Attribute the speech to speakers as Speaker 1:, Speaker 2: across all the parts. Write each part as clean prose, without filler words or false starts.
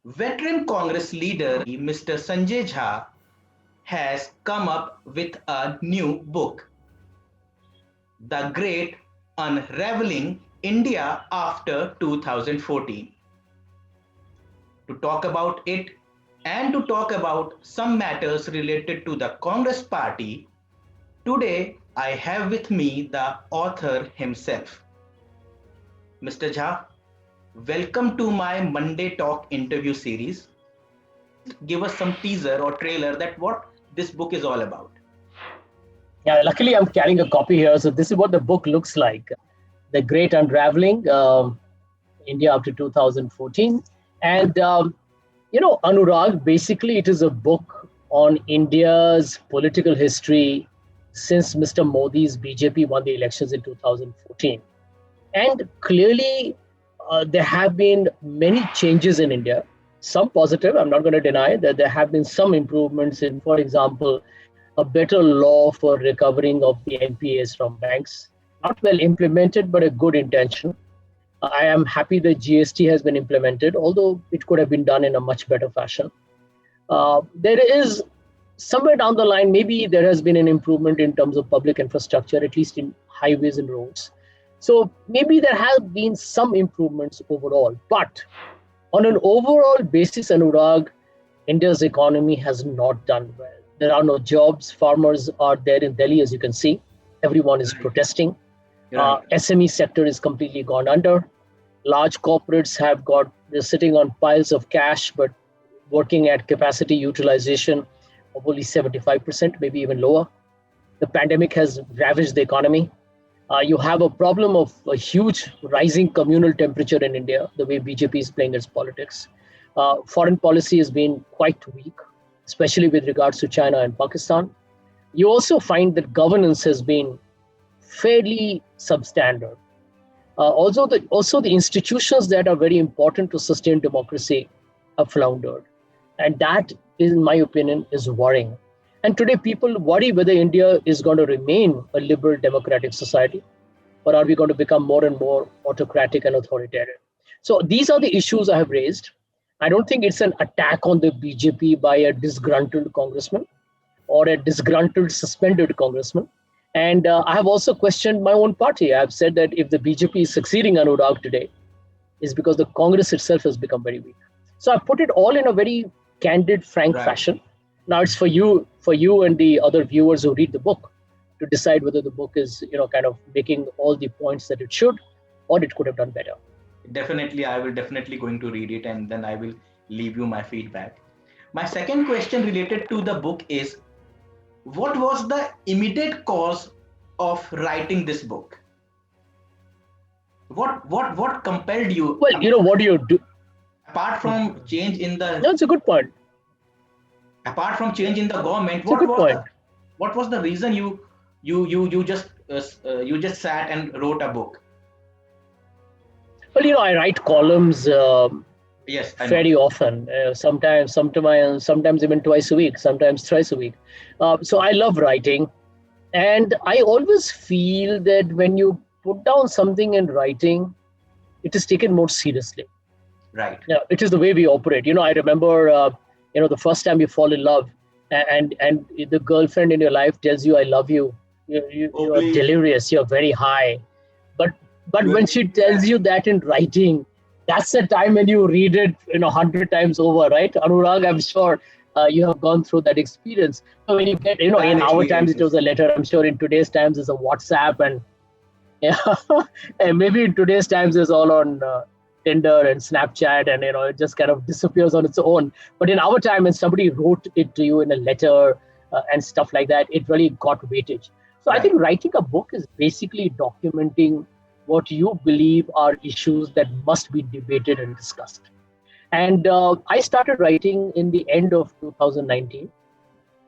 Speaker 1: Veteran Congress leader Mr. Sanjay Jha has come up with a new book, The Great Unravelling India After 2014. To talk about it and to talk about some matters related to the Congress party, today I have with me the author himself. Mr. Jha, welcome to my Monday Talk interview series. Give us some teaser or trailer that what this book is all about.
Speaker 2: Yeah, luckily I'm carrying a copy here. So this is what the book looks like. The Great Unravelling, India up to 2014. And, Anurag, basically it is a book on India's political history since Mr. Modi's BJP won the elections in 2014. And clearly, there have been many changes in India, some positive. I'm not going to deny that there have been some improvements in, for example, a better law for recovering of the NPAs from banks. Not well implemented, but a good intention. I am happy that GST has been implemented, although it could have been done in a much better fashion. There is somewhere down the line, maybe there has been an improvement in terms of public infrastructure, at least in highways and roads. So maybe there have been some improvements overall. But on an overall basis, Anurag, India's economy has not done well. There are no jobs. Farmers are there in Delhi, as you can see. Everyone is protesting. SME sector is completely gone under. Large corporates they're sitting on piles of cash, but working at capacity utilization of only 75%, maybe even lower. The pandemic has ravaged the economy. You have a problem of a huge rising communal temperature in India, the way BJP is playing its politics. Foreign policy has been quite weak, especially with regards to China and Pakistan. You also find that governance has been fairly substandard. Also, the institutions that are very important to sustain democracy have floundered. And that, in my opinion, is worrying. And today people worry whether India is going to remain a liberal democratic society, or are we going to become more and more autocratic and authoritarian? So these are the issues I have raised. I don't think it's an attack on the BJP by a disgruntled congressman or a disgruntled suspended congressman. And I have also questioned my own party. I have said that if the BJP is succeeding Anurag today, it's because the Congress itself has become very weak. So I put it all in a very candid, frank fashion. Now it's for you and the other viewers who read the book to decide whether the book is, kind of making all the points that it should, or it could have done better.
Speaker 1: Definitely, I will definitely going to read it and then I will leave you my feedback. My second question related to the book is, what was the immediate cause of writing this book? What compelled you?
Speaker 2: Well, what do you do?
Speaker 1: Apart from change in the...
Speaker 2: No, it's a good point.
Speaker 1: Apart from change in the government, what was the reason you just sat and wrote a book?
Speaker 2: Well, I write columns
Speaker 1: yes,
Speaker 2: very often, sometimes even twice a week, sometimes thrice a week. So I love writing. And I always feel that when you put down something in writing, it is taken more seriously.
Speaker 1: Right.
Speaker 2: It is the way we operate. I remember, the first time you fall in love and the girlfriend in your life tells you, I love you. You're delirious. You're very high. But when she tells you that in writing, that's the time when you read it 100 times over, right? Anurag, I'm sure you have gone through that experience. So when you get, in our times it was a letter. I'm sure in today's times it's a WhatsApp, and and maybe in today's times it's all on Tinder and Snapchat, and it just kind of disappears on its own. But in our time, when somebody wrote it to you in a letter and stuff like that, it really got weightage. So I think writing a book is basically documenting what you believe are issues that must be debated and discussed. And I started writing in the end of 2019.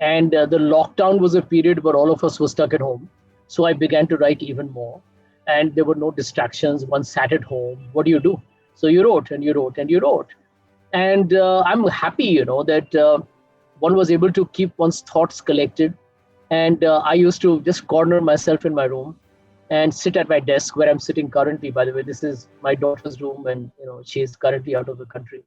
Speaker 2: And the lockdown was a period where all of us were stuck at home. So I began to write even more. And there were no distractions. One sat at home. What do you do? So you wrote and you wrote and you wrote. And I'm happy, that one was able to keep one's thoughts collected. And I used to just corner myself in my room and sit at my desk where I'm sitting currently. By the way, this is my daughter's room, and she's currently out of the country.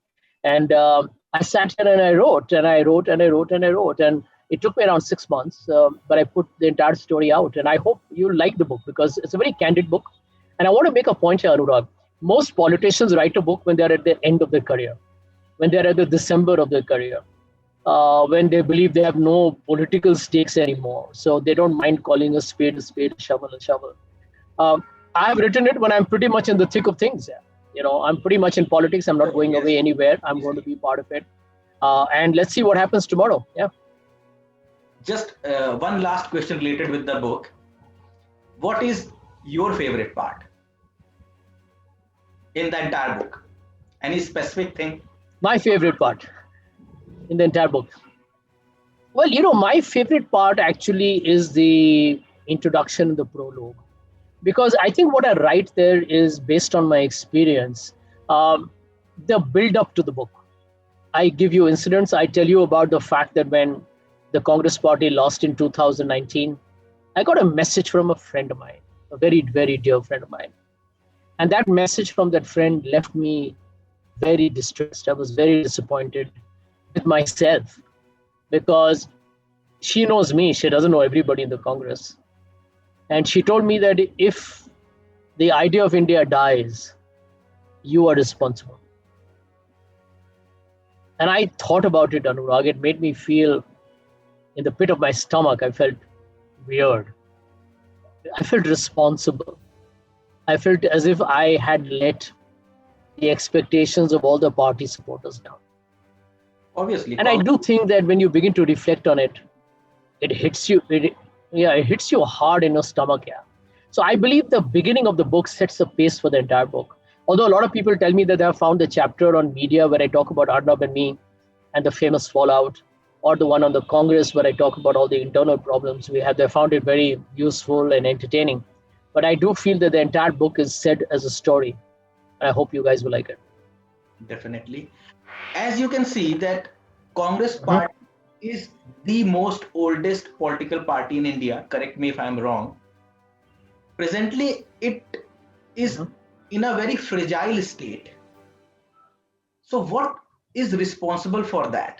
Speaker 2: And I sat here and I wrote and I wrote and I wrote and I wrote. And it took me around 6 months, but I put the entire story out. And I hope you like the book because it's a very candid book. And I want to make a point here, Anurag. Most politicians write a book when they're at the end of their career, when they're at the December of their career, when they believe they have no political stakes anymore. So they don't mind calling a spade, a shovel, a shovel. I've written it when I'm pretty much in the thick of things. Yeah. I'm pretty much in politics. I'm not going
Speaker 1: Yes,
Speaker 2: away anywhere. I'm going to be part of it. And let's see what happens tomorrow. Yeah.
Speaker 1: just one last question related with the book. What is your favorite part in the entire book? Any specific thing?
Speaker 2: My favorite part in the entire book. Well, my favorite part actually is the introduction, the prologue, because I think what I write there is based on my experience. Um, the build up to the book. I give you incidents. I tell you about the fact that when the Congress Party lost in 2019, I got a message from a friend of mine, a very, very dear friend of mine. And that message from that friend left me very distressed. I was very disappointed with myself because she knows me. She doesn't know everybody in the Congress. And she told me that if the idea of India dies, you are responsible. And I thought about it, Anurag. It made me feel in the pit of my stomach. I felt weird. I felt responsible. I felt as if I had let the expectations of all the party supporters down.
Speaker 1: Obviously,
Speaker 2: And I do think that when you begin to reflect on it, it hits you. It hits you hard in your stomach. Yeah. So I believe the beginning of the book sets the pace for the entire book. Although a lot of people tell me that they have found the chapter on media where I talk about Arnab and me and the famous fallout, or the one on the Congress where I talk about all the internal problems we have, they found it very useful and entertaining. But I do feel that the entire book is said as a story. And I hope you guys will like it.
Speaker 1: definitely. As you can see that Congress
Speaker 2: Mhm.
Speaker 1: party is the most oldest political party in India. Correct me if I'm wrong. Presently, it is
Speaker 2: Mhm.
Speaker 1: in a very fragile state. So what is responsible for that?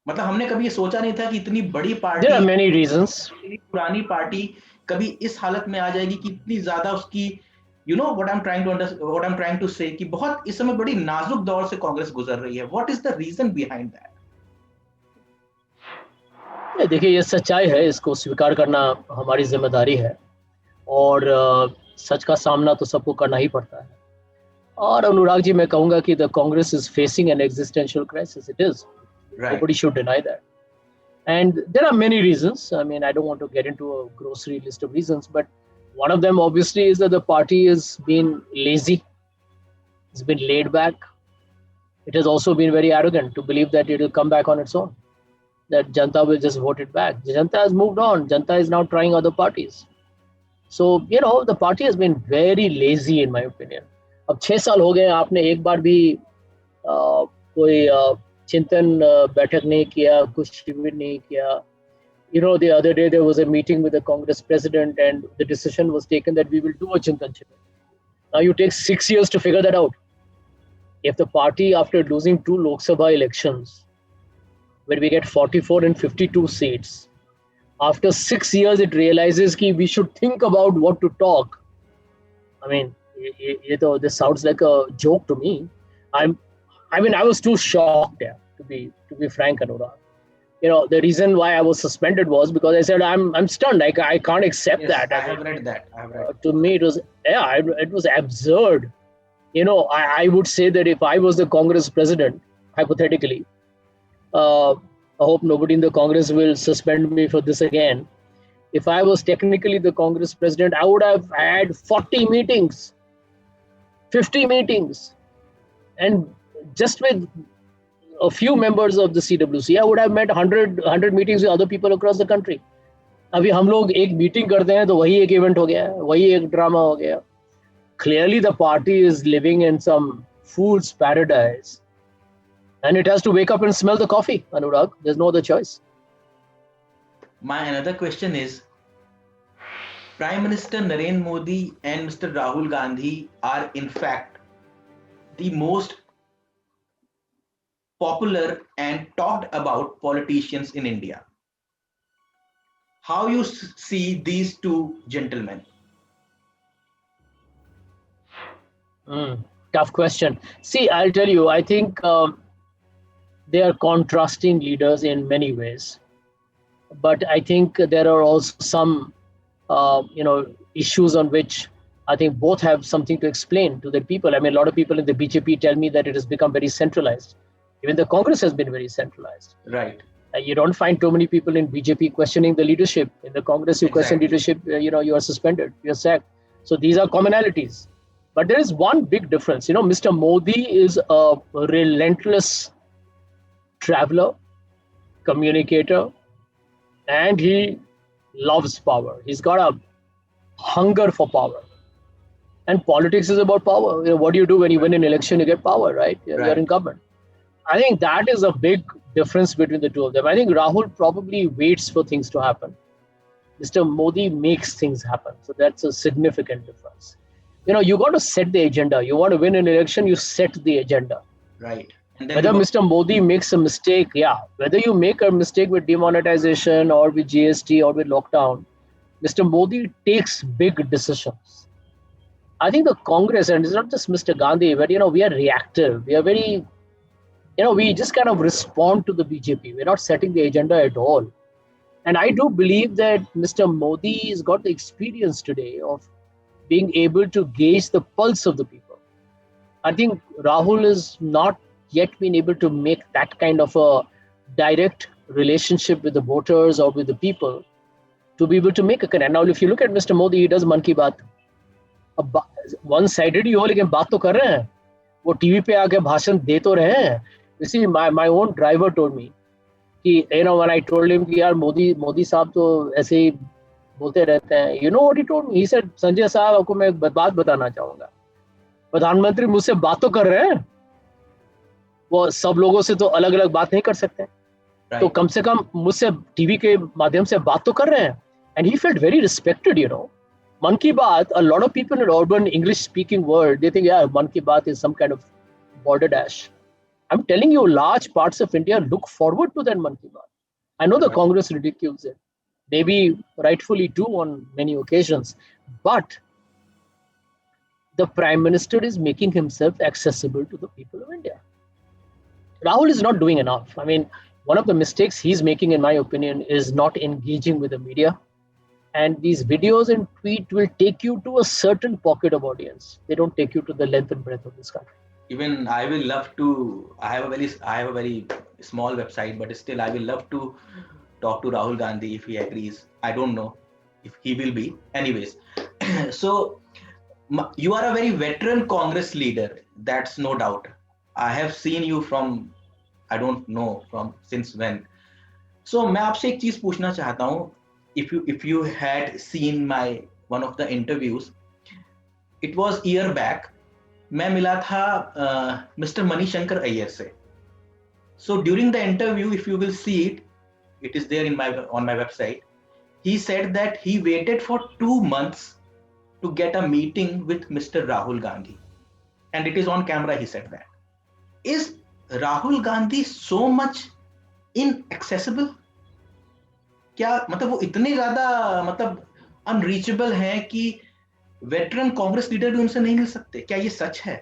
Speaker 1: मतलब हमने कभी ये सोचा नहीं था कि इतनी बड़ी
Speaker 2: There
Speaker 1: party,
Speaker 2: are many reasons.
Speaker 1: इतनी पुरानी पार्टी कभी इस हालत में आ जाएगी कि इतनी ज्यादा उसकी what I am trying to say कि बहुत इस समय बड़ी नाजुक दौर से कांग्रेस गुजर रही है. What is the reason behind that?
Speaker 2: देखिए ये सच्चाई है, इसको स्वीकार करना हमारी जिम्मेदारी है और सच का सामना तो सबको करना ही पड़ता है. और अनुराग जी मैं कहूंगा कि the Congress is facing an existential crisis. It is.
Speaker 1: Right.
Speaker 2: Nobody should deny that. And there are many reasons. I mean, I don't want to get into a grocery list of reasons, but one of them obviously is that the party has been lazy, it's been laid back. It has also been very arrogant to believe that it will come back on its own, that Janta will just vote it back. Janta has moved on. Janta is now trying other parties. So, the party has been very lazy in my opinion. अब 6 साल हो गए, आपने एक बार भी कोई चिंतन बैठक नहीं किया, कुछ शिविर नहीं किया. The other day there was a meeting with the Congress president and the decision was taken that we will do a Chintan Shivir. Now you take 6 years to figure that out. If the party, after losing 2 Lok Sabha elections, where we get 44 and 52 seats, after 6 years it realizes that we should think about what to talk. I mean, this sounds like a joke to me. I was too shocked, yeah, to be frank, Anurag. The reason why I was suspended was because I said I'm stunned. I can't accept
Speaker 1: Yes,
Speaker 2: that.
Speaker 1: I have read that. I have read.
Speaker 2: To me, it was absurd. I would say that if I was the Congress president, hypothetically, I hope nobody in the Congress will suspend me for this again. If I was technically the Congress president, I would have had 40 meetings, 50 meetings, and just with a few members of the CWC, I would have met 100 meetings with other people across the country. अभी हम लोग एक meeting करते हैं तो वही एक event हो गया, वही एक ड्रामा हो गया. Clearly the party is living in some fool's paradise and it has to wake up and smell the coffee, Anurag. There's no other choice.
Speaker 1: My another question is, Prime Minister Narendra Modi and Mr. Rahul Gandhi are in fact the most popular, and talked about politicians in India. How you see these two gentlemen?
Speaker 2: Mm, tough question. See, I'll tell you, I think they are contrasting leaders in many ways. But I think there are also some, issues on which I think both have something to explain to the people. I mean, a lot of people in the BJP tell me that it has become very centralized. Even the Congress has been very centralized.
Speaker 1: Right.
Speaker 2: You don't find too many people in BJP questioning the leadership. In the Congress, you question
Speaker 1: Exactly.
Speaker 2: leadership, you are suspended, you're sacked. So these are commonalities. But there is one big difference. Mr. Modi is a relentless traveler, communicator, and he loves power. He's got a hunger for power. And politics is about power. What do you do when you win an election? You get power, right? You're in
Speaker 1: Right.
Speaker 2: government. I think that is a big difference between the two of them. I think Rahul probably waits for things to happen. Mr. Modi makes things happen. So that's a significant difference. You got to set the agenda. You want to win an election, you set the agenda.
Speaker 1: Right. And then you
Speaker 2: Whether
Speaker 1: work.
Speaker 2: Mr. Modi makes a mistake, yeah, whether you make a mistake with demonetization or with GST or with lockdown, Mr. Modi takes big decisions. I think the Congress, and it's not just Mr. Gandhi, but we are reactive. We are very, we just kind of respond to the BJP. We're not setting the agenda at all. And I do believe that Mr. Modi has got the experience today of being able to gauge the pulse of the people. I think Rahul has not yet been able to make that kind of a direct relationship with the voters or with the people to be able to make a connect. Now, if you look at Mr. Modi, he does Man Ki Baat. One sided ही हो लेकिन बात तो कर रहे हैं वो TV पे आके भाषण दे तो रहे हैं इसी my own driver told me कि व्हेन आई टोल्ड हिम कि यार मोदी साहब तो ऐसे ही बोलते रहते हैं what he told me he said Sanjay साहब आपको मैं एक बात बताना चाहूंगा प्रधानमंत्री मुझसे बात तो कर रहे हैं वो सब लोगों से तो अलग अलग बात नहीं कर सकते तो
Speaker 1: Right.
Speaker 2: कम से कम मुझसे टीवी के माध्यम से बात तो कर रहे हैं and he felt very respected Man Ki Baat, a lot of people in urban English speaking world, they think, yeah, Man Ki Baat is some kind of border dash. I'm telling you, large parts of India look forward to that Man Ki Baat. I know the
Speaker 1: Right.
Speaker 2: Congress ridicules it. Maybe rightfully do on many occasions. But the Prime Minister is making himself accessible to the people of India. Rahul is not doing enough. I mean, one of the mistakes he's making, in my opinion, is not engaging with the media. And these videos and tweet will take you to a certain pocket of audience. They don't take you to the length and breadth of this country.
Speaker 1: Even I will love to. I have a very small website, but still I will love to talk to Rahul Gandhi if he agrees. I don't know if he will be. Anyways, so you are a very veteran Congress leader. That's no doubt. I have seen you from, I don't know from since when. So मैं आपसे एक चीज पूछना चाहता हूँ. If you had seen my one of the interviews, it was year back. मैं मिला था मिस्टर मणिशंकर अय्यर से. So during the interview, if you will see it, it is there on my website. He said that he waited for 2 months to get a meeting with Mr. Rahul Gandhi, and it is on camera. He said that. Is Rahul Gandhi so much inaccessible? क्या मतलब वो इतने ज्यादा मतलब unreachable हैं कि veteran Congress leader भी उनसे नहीं मिल सकते? क्या ये सच है?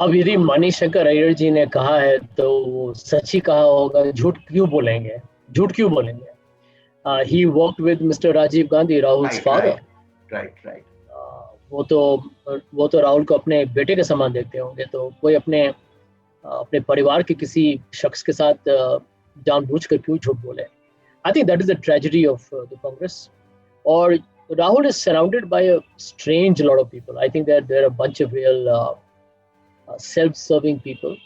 Speaker 2: अब यदि मणिशंकर अय्यर जी ने कहा है तो वो सच ही कहा होगा. झूठ क्यों बोलेंगे? He worked with Mr. Rajiv Gandhi, Rahul's father.
Speaker 1: Right.
Speaker 2: वो तो राहुल को अपने बेटे के समान देखते होंगे. तो कोई अपने परिवार के किसी शख्स के साथ जानबूझकर क्यों झूठ बोले? I think that is the tragedy of the Congress. Or Rahul is surrounded by a strange lot of people. I think that there are a bunch of real self-serving people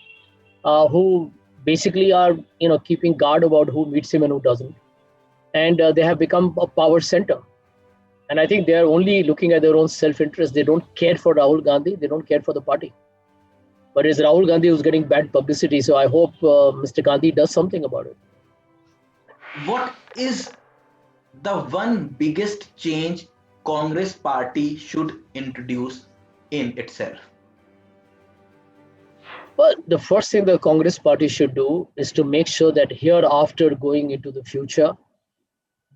Speaker 2: who basically are keeping guard about who meets him and who doesn't, and they have become a power center. And I think they are only looking at their own self-interest. They don't care for Rahul Gandhi. They don't care for the party. But it's Rahul Gandhi who's getting bad publicity. So I hope Mr. Gandhi does something about it.
Speaker 1: What is the one biggest change Congress party should introduce in itself?
Speaker 2: Well, the first thing the Congress party should do is to make sure that hereafter going into the future,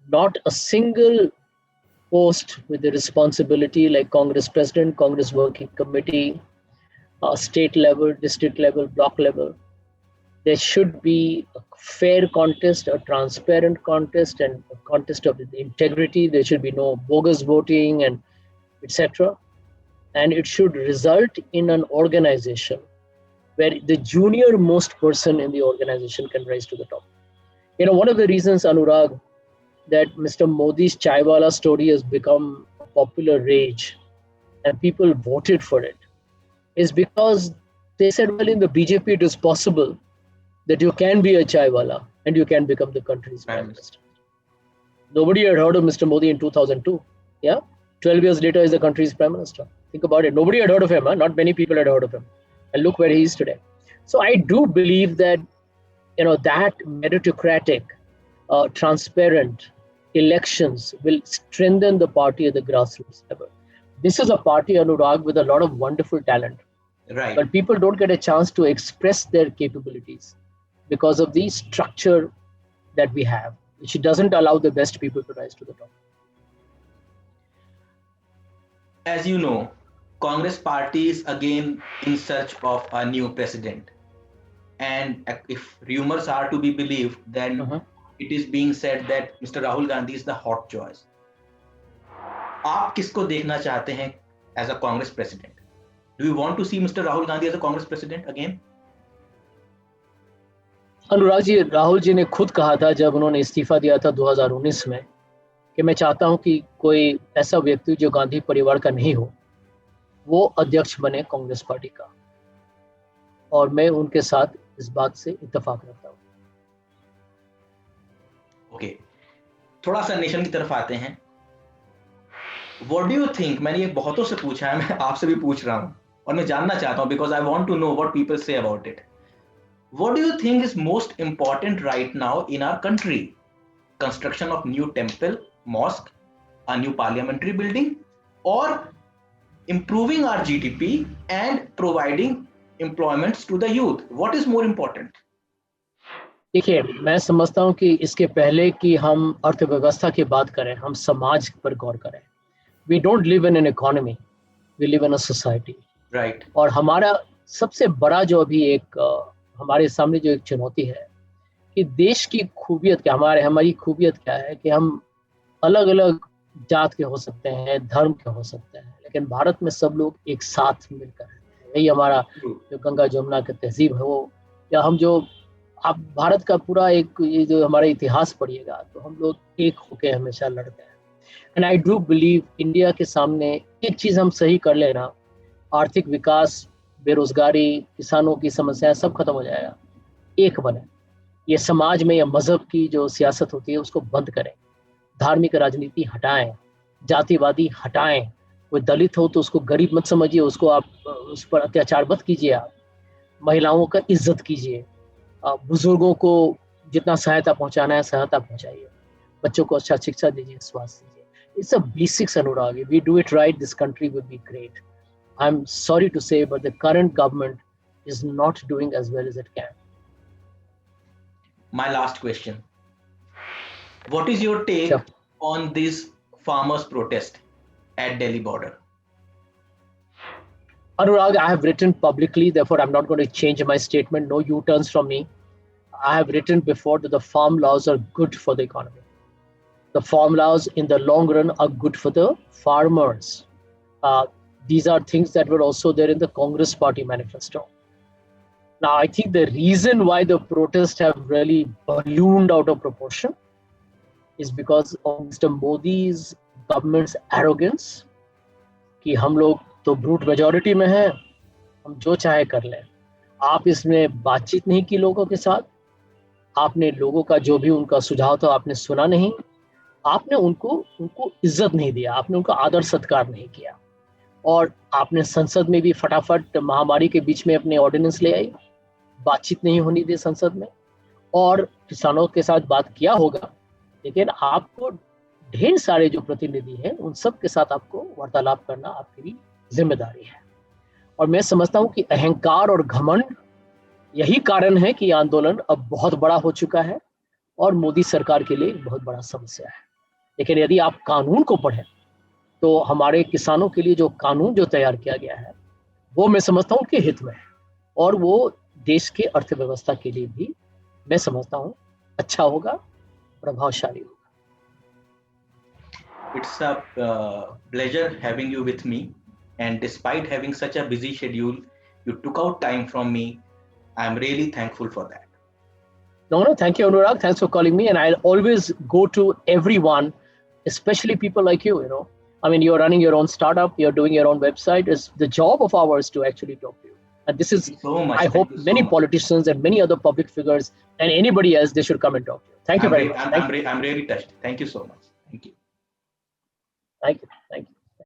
Speaker 2: not a single post with the responsibility like Congress president, Congress working committee, state level, district level, block level. There should be a fair contest, a transparent contest, and a contest of integrity. There should be no bogus voting and etc. And it should result in an organization where the junior most person in the organization can rise to the top. One of the reasons, Anurag, that Mr. Modi's Chaiwala story has become a popular rage and people voted for it is because they said, well, in the BJP, it is possible that you can be a Chaiwala and you can become the country's prime minister. Nobody had heard of Mr. Modi in 2002. Yeah. 12 years later, is the country's prime minister. Think about it. Nobody had heard of him. Huh? Not many people had heard of him. And look where he is today. So I do believe that, that meritocratic, transparent elections will strengthen the party at the grassroots level. This is a party, Anurag, with a lot of wonderful talent.
Speaker 1: Right.
Speaker 2: But people don't get a chance to express their capabilities because of the structure that we have, which doesn't allow the best people to rise to the top.
Speaker 1: As you know, Congress party is again in search of a new president. And if rumors are to be believed, then it is being said that Mr. Rahul Gandhi is the hot choice. आप किसको देखना चाहते हैं as a Congress president? Do you want to see Mr. Rahul Gandhi as a Congress president again?
Speaker 2: Anurag ji, Rahul ji ने खुद कहा था जब उन्होंने इस्तीफा दिया था 2019 में कि मैं चाहता हूं कि कोई ऐसा व्यक्ति जो गांधी परिवार का नहीं हो वो अध्यक्ष बने कांग्रेस पार्टी का, और मैं उनके साथ इस बात से इत्तेफाक रखता हूं।
Speaker 1: ओके, थोड़ा सा नेशन की तरफ आते हैं। What do you think? मैंने ये बहुतों से पूछा है, मैं आपसे भी पूछ रहा हूँ और मैं जानना चाहता हूँ because I want to know what people say about it. What do you think is most important right now in our country? Construction of new temple, mosque, a new parliamentary building, or improving our GDP and providing employments to the youth? What is more important?
Speaker 2: देखिए, मैं समझता हूँ कि इसके पहले कि हम अर्थव्यवस्था की बात करें, हम समाज पर गौर करें। We don't live in an economy, we live in a society.
Speaker 1: Right.
Speaker 2: और हमारा सबसे बड़ा जो अभी एक हमारे सामने जो एक चुनौती है कि देश की खूबियत क्या, हमारी खूबियत क्या है कि हम अलग अलग जात के हो सकते हैं, धर्म के हो सकते हैं, लेकिन भारत में सब लोग एक साथ मिलकर हैं। यही हमारा जो गंगा जमुना की तहजीब है वो, या हम जो आप भारत का पूरा एक ये जो हमारा इतिहास पढ़िएगा तो हम लोग एक होके हमेशा लड़ते हैं। And I do believe India के सामने एक चीज हम सही कर लेना, आर्थिक विकास, बेरोजगारी, किसानों की समस्याएं सब खत्म हो जाएगा। एक बने, ये समाज में या मजहब की जो सियासत होती है उसको बंद करें, धार्मिक राजनीति हटाएं, जातिवादी हटाएं। कोई दलित हो तो उसको गरीब मत समझिए, उसको आप उस पर अत्याचार मत कीजिए, आप महिलाओं का इज्जत कीजिए, बुजुर्गों को जितना सहायता पहुंचाना है सहायता पहुंचाइए, बच्चों को अच्छा शिक्षा दीजिए, स्वास्थ्य दीजिए। It's a basics, Anurag. If we do it right, this country will be great. I'm sorry to say, but the current government is not doing as well as it can.
Speaker 1: My last question. What is your take on this farmers' protest at Delhi border?
Speaker 2: Anurag, I have written publicly, therefore I'm not going to change my statement. No U-turns from me. I have written before that the farm laws are good for the economy. The farm laws in the long run are good for the farmers. These are things that were also there in the Congress Party manifesto. Now, I think the reason why the protests have really ballooned out of proportion is because of Mr. Modi's government's arrogance कि हम लोग तो brute majority में हैं, हम जो चाहे कर लें। आप इसमें बातचीत नहीं की लोगों के साथ, आपने लोगों का जो भी उनका सुझाव था आपने सुना नहीं, आपने उनको इज्जत नहीं दिया, आपने उनका आदर सत्कार नहीं किया, और आपने संसद में भी फटाफट महामारी के बीच में अपने ऑर्डिनेंस ले आई, बातचीत नहीं होनी दी संसद में, और किसानों के साथ बात किया होगा, लेकिन आपको ढेर सारे जो प्रतिनिधि हैं उन सब के साथ आपको वार्तालाप करना आपकी जिम्मेदारी है। और मैं समझता हूँ कि अहंकार और घमंड यही कारण है कि आंदोलन अब बहुत बड़ा हो चुका है और मोदी सरकार के लिए एक बहुत बड़ा समस्या है। लेकिन यदि आप कानून को पढ़ें तो हमारे किसानों के लिए जो कानून जो तैयार किया गया है वो मैं समझता हूँ उनके हित में है, और वो देश के अर्थव्यवस्था के लिए भी मैं समझता हूँ अच्छा होगा, प्रभावशाली होगा।
Speaker 1: It's a pleasure having you with me. And despite having such a busy schedule, you took out time from me. I'm really thankful for that.
Speaker 2: No, thank you, Anurag. Thanks for calling me. And I'll always go to everyone, especially people like you. I mean, you're running your own startup, you're doing your own website. It's the job of ours to actually talk to you. And this
Speaker 1: Thank
Speaker 2: is,
Speaker 1: you so much.
Speaker 2: I
Speaker 1: Thank
Speaker 2: hope
Speaker 1: you so
Speaker 2: many
Speaker 1: much.
Speaker 2: politicians and many other public figures and anybody else, they should come and talk to you. Thank you
Speaker 1: I'm,
Speaker 2: very
Speaker 1: re-
Speaker 2: much. Thank you.
Speaker 1: I'm really touched. Thank you so much. Thank you.
Speaker 2: Thank you. Thank you.